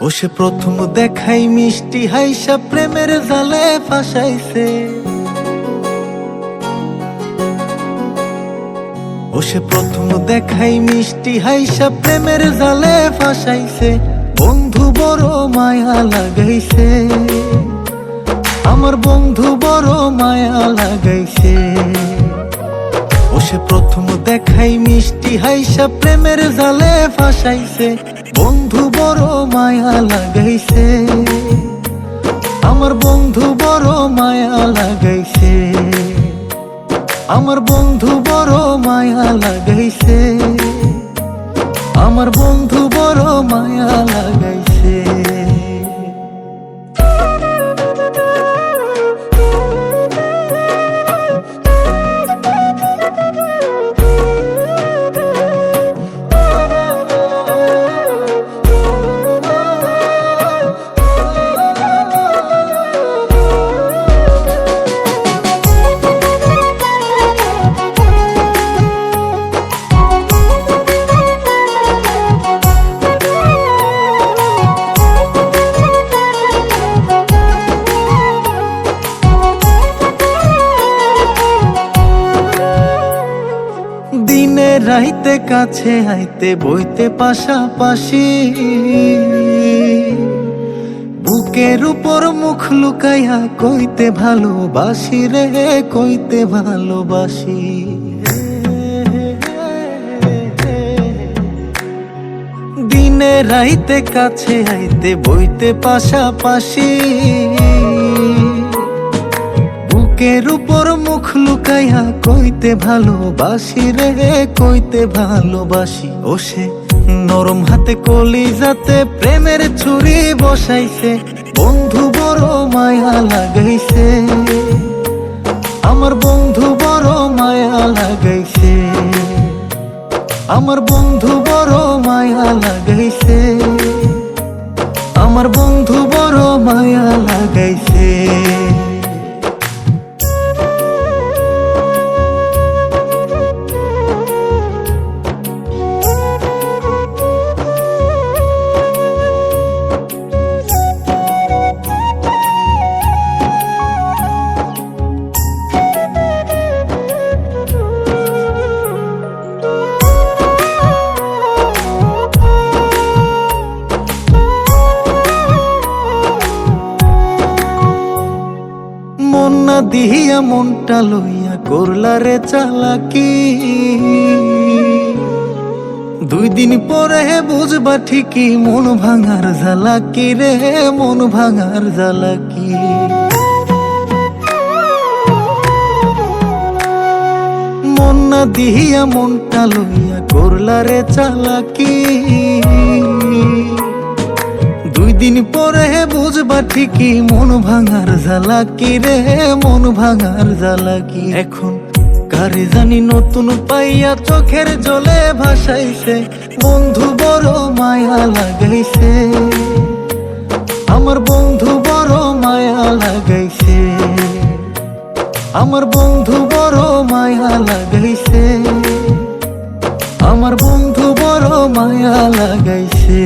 ও সে প্রথম দেখাই মিষ্টি হাইসা প্রেমের জালে ফাঁসাইছে। ও সে প্রথম দেখাই মিষ্টি হাইসা প্রেমের জালে ফাঁসাইছে। বন্ধু বড় মায়া লাগাইছে, আমার বন্ধু বড় মায়া লাগাইছে। ও সে প্রথম দেখাই মিষ্টি হাইসা প্রেমের জালে ফাঁসাইছে। বন্ধু বড় মায়া লাগাইছে, আমার বন্ধু বড় মায়া লাগাইছে। আমার বন্ধু বড় মায়া লাগাইছে, আমার বন্ধু বড় মায়া লাগাইছে। দিনে রাইতে কাছে আইতে বইতে পাশাপাশি, বুকের উপর মুখ লুকাইয়া কইতে ভালোবাসি রে, কইতে ভালোবাসি। দিনে রাইতে কাছে আইতে বইতে পাশাপাশি, বুকের উপর মুখ লুকাইয়া কইতে ভালোবাসি রে, কইতে ভালোবাসি। ও সে নরম হাতে কলিজাতে প্রেমের ছুরি বসাইছে। বন্ধু বড় মায়া লাগাইছে, আমার বন্ধু বড় মায়া লাগাইছে। আমার বন্ধু বড় মায়া লাগাইছে, আমার বন্ধু বড় মায়া লাগাইছে। মন না দিয়া মনটা লইয়া করলা রে চালাকি। 2 দিন পরে বুঝবা ঠিকই মন ভাঙার জ্বালাকি রে, মন ভাঙার জ্বালাকি। মন না দিয়া মনটা লইয়া করলা রে চালাকি। 2 দিন পরে বুঝবা ঠিকই মন ভাঙার জ্বালাকি রে, মন ভাঙার জ্বালাকি। এখন কারে জানি নতুন পাইয়া চোখের জলে ভাসাইছে। বন্ধু বড় মায়া লাগাইছে, আমার বন্ধু বড় মায়া লাগাইছে। আমার বন্ধু বড় মায়া লাগাইছে, আমার বন্ধু বড় মায়া লাগাইছে।